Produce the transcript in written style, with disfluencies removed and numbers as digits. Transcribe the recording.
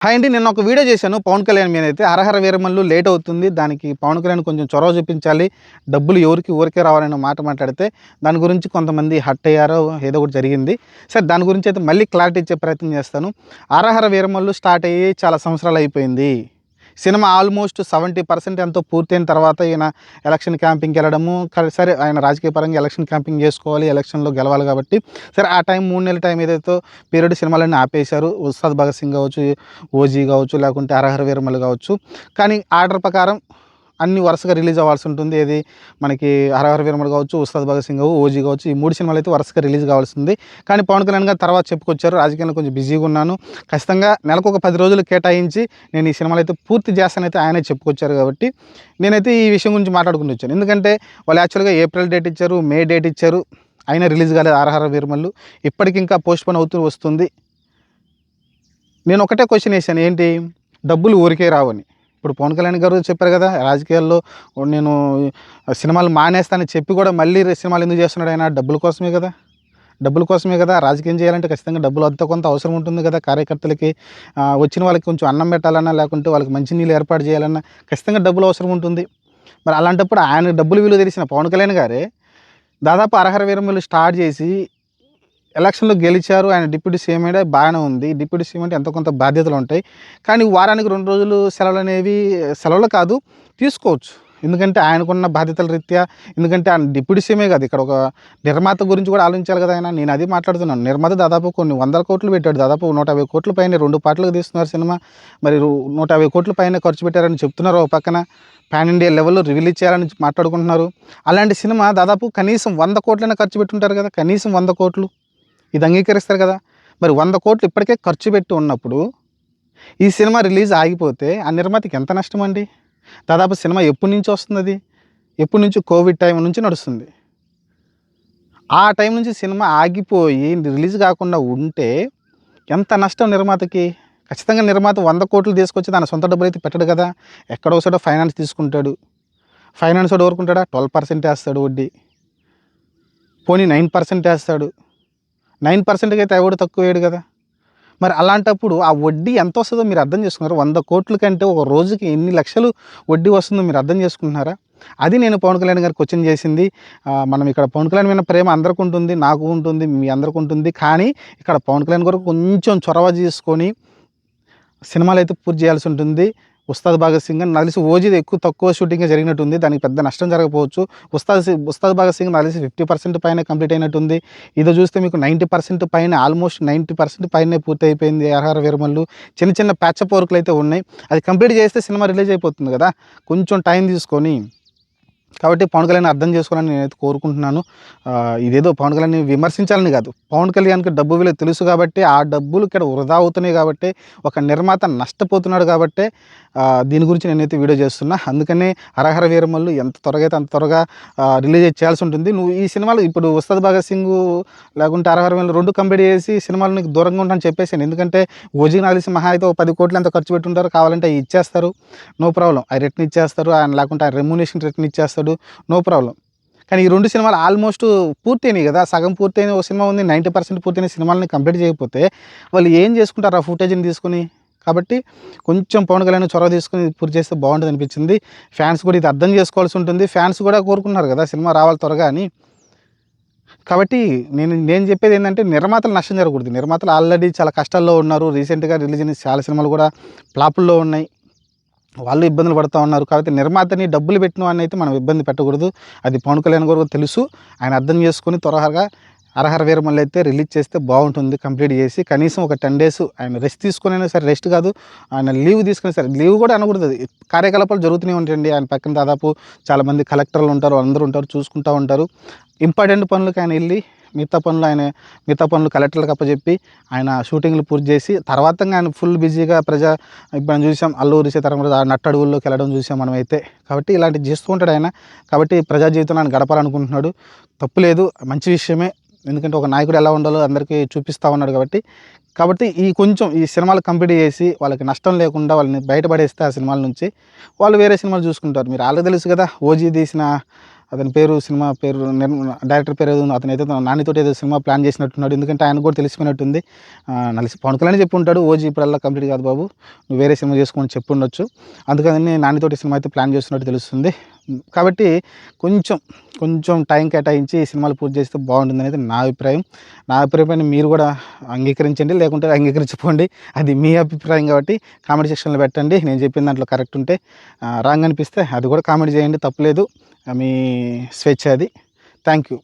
Hi అండి. నిన్న ఒక వీడియో చేశాను పవన్ కళ్యాణ్ మీదైతే. 'హరహర వీరమల్లు' లేట్ అవుతుంది. దానికి పవన్ కళ్యాణ్ కొంచెం చొరవ చూపించాలి. డబ్బులు ఎవరికి ఊరికే రావాలనే మాట మాట్లాడితే దాని గురించి కొంతమంది హర్ట్ అయ్యారో ఏదో ఒకటి జరిగింది. సరే, దాని గురించి అయితే మళ్ళీ క్లారిటీ ఇచ్చే ప్రయత్నం చేస్తాను. 'హరహర వీరమల్లు' స్టార్ట్ అయ్యి చాలా సంవత్సరాలు అయిపోయింది. సినిమా ఆల్మోస్ట్ 70% ఎంతో పూర్తయిన తర్వాత ఈయన ఎలక్షన్ క్యాంపింగ్కి వెళ్ళడము, సరే ఆయన రాజకీయ పరంగా ఎలక్షన్ క్యాంపింగ్ చేసుకోవాలి, ఎలక్షన్లో గెలవాలి కాబట్టి సరే ఆ టైం 3 నెలల టైం ఏదైతే పీరియడ్ సినిమాలన్నీ ఆపేశారు. ఉస్తాద్ భగత్ సింగ్ కావచ్చు, ఓజీ కావచ్చు, లేకుంటే 'హరహర వీరమల్లు' కావచ్చు. కానీ ఆర్డర్ ప్రకారం అన్ని వరుసగా రిలీజ్ అవ్వాల్సి ఉంటుంది. ఏది మనకి 'హరహర వీరమల్లు' కావచ్చు, ఉస్తాద్ భగత్ సింగ్, ఓజీ కావచ్చు, ఈ 3 సినిమాలు అయితే వరుసగా రిలీజ్ కావాల్సింది. కానీ పవన్ కళ్యాణ్ గారు తర్వాత చెప్పుకొచ్చారు, రాజకీయంలో కొంచెం బిజీగా ఉన్నాను, ఖచ్చితంగా నెలకు ఒక 10 రోజులు కేటాయించి నేను ఈ సినిమాలు అయితే పూర్తి చేస్తానైతే ఆయనే చెప్పుకొచ్చారు. కాబట్టి నేనైతే ఈ విషయం గురించి మాట్లాడుకుంటూ వచ్చాను. ఎందుకంటే వాళ్ళు యాక్చువల్గా ఏప్రిల్ డేట్ ఇచ్చారు, మే డేట్ ఇచ్చారు, అయినా రిలీజ్ కాలేదు 'హరహర వీరమల్లు'. ఇప్పటికి ఇంకా పోస్ట్పోన్ అవుతూ వస్తుంది. నేను ఒకటే క్వశ్చన్ వేసాను, ఏంటి డబ్బులు ఊరికే రావని. ఇప్పుడు పవన్ కళ్యాణ్ గారు చెప్పారు కదా, రాజకీయాల్లో నేను సినిమాలు మానేస్తానని చెప్పి కూడా మళ్ళీ సినిమాలు ఎందుకు చేస్తున్నాడు ఆయన? డబ్బుల కోసమే కదా, డబ్బుల కోసమే కదా. రాజకీయం చేయాలంటే ఖచ్చితంగా డబ్బులు అంత కొంత అవసరం ఉంటుంది కదా కార్యకర్తలకి. వచ్చిన వాళ్ళకి కొంచెం అన్నం పెట్టాలన్నా, లేకుంటే వాళ్ళకి మంచినీళ్ళు ఏర్పాటు చేయాలన్నా ఖచ్చితంగా డబ్బులు అవసరం ఉంటుంది. మరి అలాంటప్పుడు ఆయన డబ్బులు విలువ తెలిసిన పవన్ కళ్యాణ్ గారే దాదాపు 'హరహర వీరమల్లు' స్టార్ట్ చేసి ఎలక్షన్లో గెలిచారు. ఆయన డిప్యూటీ సీఎం అయితే బాగానే ఉంది. డిప్యూటీ సీఎం అంటే ఎంతో కొంత బాధ్యతలు ఉంటాయి. కానీ వారానికి 2 రోజులు సెలవులు అనేవి సెలవులు కాదు, తీసుకోవచ్చు. ఎందుకంటే ఆయనకున్న బాధ్యతల రీత్యా, ఎందుకంటే ఆయన డిప్యూటీ సీఎమే కాదు, ఇక్కడ ఒక నిర్మాత గురించి కూడా ఆలోచించాలి కదా ఆయన. నేను అది మాట్లాడుతున్నాను. నిర్మాత దాదాపు కొన్ని 100 కోట్లు పెట్టాడు. దాదాపు 150 కోట్ల పైన 2 పార్ట్లకు తీస్తున్నారు సినిమా. మరి 150 కోట్ల పైన ఖర్చు పెట్టారని చెప్తున్నారు. ఒక పక్కన పాన్ ఇండియా లెవెల్లో రిలీజ్ చేయాలని మాట్లాడుకుంటున్నారు. అలాంటి సినిమా దాదాపు కనీసం 100 కోట్లైనా ఖర్చు పెట్టుంటారు కదా, కనీసం 100 కోట్లు. ఇది అంగీకరిస్తారు కదా. మరి 100 కోట్లు ఇప్పటికే ఖర్చు పెట్టి ఉన్నప్పుడు ఈ సినిమా రిలీజ్ ఆగిపోతే ఆ నిర్మాతకి ఎంత నష్టం అండి? దాదాపు సినిమా ఎప్పటి నుంచి వస్తుంది? అది ఎప్పటి నుంచి? కోవిడ్ టైం నుంచి నడుస్తుంది. ఆ టైం నుంచి సినిమా ఆగిపోయి రిలీజ్ కాకుండా ఉంటే ఎంత నష్టం నిర్మాతకి? ఖచ్చితంగా నిర్మాత 100 కోట్లు తీసుకొచ్చి తన సొంత డబ్బులు అయితే పెట్టడు కదా. ఎక్కడో ఒకసారి ఫైనాన్స్ తీసుకుంటాడు. ఫైనాన్స్ వాడు ఊరుకుంటాడా? 12% వేస్తాడు వడ్డీ, పోనీ 9% వేస్తాడు. 9%కి అయితే ఎవడు తక్కువ వేయడు కదా. మరి అలాంటప్పుడు ఆ వడ్డీ ఎంత వస్తుందో మీరు అర్థం చేసుకున్నారు? 100 కోట్ల కంటే ఒక రోజుకి ఎన్ని లక్షలు వడ్డీ వస్తుందో మీరు అర్థం చేసుకుంటున్నారా? అది నేను పవన్ కళ్యాణ్ గారికి క్వశ్చన్ చేసింది. మనం ఇక్కడ పవన్ కళ్యాణ్ మీద ప్రేమ అందరికీ ఉంటుంది, నాకు ఉంటుంది, మీ అందరికీ ఉంటుంది. కానీ ఇక్కడ పవన్ కళ్యాణ్ గారు కొంచెం చొరవ తీసుకొని సినిమాలు అయితే పూర్తి చేయాల్సి ఉంటుంది. ఉస్తాద్ భగత్ సింగ్ అని నలిసి ఓజీది తక్కువ షూటింగ్ జరిగినట్టుంది. దానికి పెద్ద నష్టం జరగకపోవచ్చు. ఉస్తాద్ భగత్ సింగ్ నలిసి 50% పైన కంప్లీట్ అయినట్టుంది. ఇదో చూస్తే మీకు 90% పైన, ఆల్మోస్ట్ 90% పైనే పూర్తి అయిపోయింది 'హరహర వీరమల్లు'. చిన్న చిన్న ప్యాచప్ వర్క్లు అయితే ఉన్నాయి. అది కంప్లీట్ చేస్తే సినిమా రిలీజ్ అయిపోతుంది కదా, కొంచెం టైం తీసుకొని. కాబట్టి పవన్ కళ్యాణ్ అర్థం చేసుకోవాలని నేనైతే కోరుకుంటున్నాను. ఇదేదో పవన్ కళ్యాణ్ని విమర్శించాలని కాదు, పవన్ కళ్యాణ్కి డబ్బు విలువ తెలుసు కాబట్టి, ఆ డబ్బులు ఇక్కడ వృధా అవుతున్నాయి కాబట్టి, ఒక నిర్మాత నష్టపోతున్నాడు కాబట్టి దీని గురించి నేనైతే వీడియో చేస్తున్నా. అందుకనే 'హరహర వీరమల్లు' ఎంత త్వరగా అయితే అంత త్వరగా రిలీజ్ చేయాల్సి ఉంటుంది. నువ్వు ఈ సినిమాలు ఇప్పుడు ఉస్తాద్ భగత్ సింగ్ లేకుంటే 'హరహర వీరమల్లు' 2 కంప్లీట్ చేసి సినిమాలు నీకు దూరంగా ఉంటానని చెప్పేసాను. ఎందుకంటే ఓజీ నాలిసి మహా అయితే 10 కోట్లు ఎంత ఖర్చు పెట్టుంటారు, కావాలంటే ఇచ్చేస్తారు, నో ప్రాబ్లం. అవి రిటర్న్ ఇచ్చేస్తారు, ఆయన లేకుంటే ఆయన రెమ్యునేషన్ రిటర్న్ ఇచ్చేస్తాడు, నో ప్రాబ్లం. కానీ ఈ 2 సినిమాలు ఆల్మోస్ట్ పూర్తయినాయి కదా. సగం పూర్తయిన ఒక సినిమా ఉంది, 90% పూర్తయిన సినిమాలని కంప్లీట్ చేయకపోతే వాళ్ళు ఏం చేసుకుంటారు ఆ ఫుటేజ్ని తీసుకుని? కాబట్టి కొంచెం పవన్ కళ్యాణ్ చొరవ తీసుకుని పూర్తి చేస్తే బాగుంటుంది అనిపించింది. ఫ్యాన్స్ కూడా ఇది అర్థం చేసుకోవాల్సి ఉంటుంది. ఫ్యాన్స్ కూడా కోరుకున్నారు కదా సినిమా రావాలి త్వరగా అని. కాబట్టి నేను చెప్పేది ఏంటంటే, నిర్మాతలు నష్టం జరగకూడదు. నిర్మాతలు ఆల్రెడీ చాలా కష్టాల్లో ఉన్నారు. రీసెంట్గా రిలీజ్ అయిన చాలా సినిమాలు కూడా ఫ్లాపుల్లో ఉన్నాయి, వాళ్ళు ఇబ్బందులు పడుతూ ఉన్నారు. కాబట్టి నిర్మాతని డబ్బులు పెట్టిన వాడిని అయితే మనం ఇబ్బంది పెట్టకూడదు. అది పవన్ కళ్యాణ్ గారు తెలుసు. ఆయన అర్థం చేసుకుని త్వరగా 'హరహర వీరమల్లు' అయితే రిలీజ్ చేస్తే బాగుంటుంది. కంప్లీట్ చేసి కనీసం ఒక 10 డేస్ ఆయన రెస్ట్ తీసుకుని అయినా సరే, రెస్ట్ కాదు ఆయన లీవ్ తీసుకుని సరే, లీవ్ కూడా అనకూడదు. కార్యకలాపాలు జరుగుతూనే ఉంటాయండి. ఆయన పక్కన దాదాపు చాలామంది కలెక్టర్లు ఉంటారు, అందరూ ఉంటారు, చూసుకుంటూ ఉంటారు. ఇంపార్టెంట్ పనులకు ఆయన వెళ్ళి మిగతా పనులు కలెక్టర్లకు అప్పచెప్పి ఆయన షూటింగ్లు పూర్తి చేసి తర్వాత ఆయన ఫుల్ బిజీగా ఇప్పుడు మనం చూసాం అల్లూరి సీతారామరాజు ఆ నట్టడుగుల్లోకి వెళ్ళడం చూసాం మనమైతే. కాబట్టి ఇలాంటివి చేస్తూ ఉంటాడు ఆయన. కాబట్టి ప్రజా జీవితంలో ఆయన గడపాలనుకుంటున్నాడు, తప్పులేదు, మంచి విషయమే. ఎందుకంటే ఒక నాయకుడు ఎలా ఉండాలో అందరికీ చూపిస్తూ ఉన్నాడు. కాబట్టి ఈ సినిమాలు కంప్లీట్ చేసి వాళ్ళకి నష్టం లేకుండా వాళ్ళని బయటపడేస్తే ఆ సినిమాల నుంచి వాళ్ళు వేరే సినిమాలు చూసుకుంటారు. మీరు ఆల్రెడీ తెలుసు కదా, ఓజీ తీసిన అతని పేరు సినిమా పేరు డైరెక్టర్ పేరు ఏదో అతనైతే నానితోటి ఏదో సినిమా ప్లాన్ చేసినట్టున్నాడు. ఎందుకంటే ఆయన కూడా తెలిసిపోయినట్టుంది. పవన్ కళ్యాణ్ చెప్పి ఉంటాడు, ఓజీ ఇప్పుడల్లా కంప్లీట్ కాదు బాబు, నువ్వు వేరే సినిమా చేసుకొని చెప్పి ఉండొచ్చు. అందుకని నానితోటి సినిమా అయితే ప్లాన్ చేస్తున్నట్టు తెలుస్తుంది. కాబట్టి కొంచెం టైం కేటాయించి ఈ సినిమాలు పూర్తి చేస్తే బాగుంటుంది అనేది నా అభిప్రాయం. నా అభిప్రాయాన్ని మీరు కూడా అంగీకరించండి, లేకుంటే అంగీకరించుకోండి. అది మీ అభిప్రాయం కాబట్టి కామెంట్ సెక్షన్లో పెట్టండి. నేను చెప్పిన దాంట్లో కరెక్ట్ ఉంటే, రాంగ్ అనిపిస్తే అది కూడా కామెంట్ చేయండి, తప్పులేదు, మీ స్వేచ్ఛ అది. Thank you.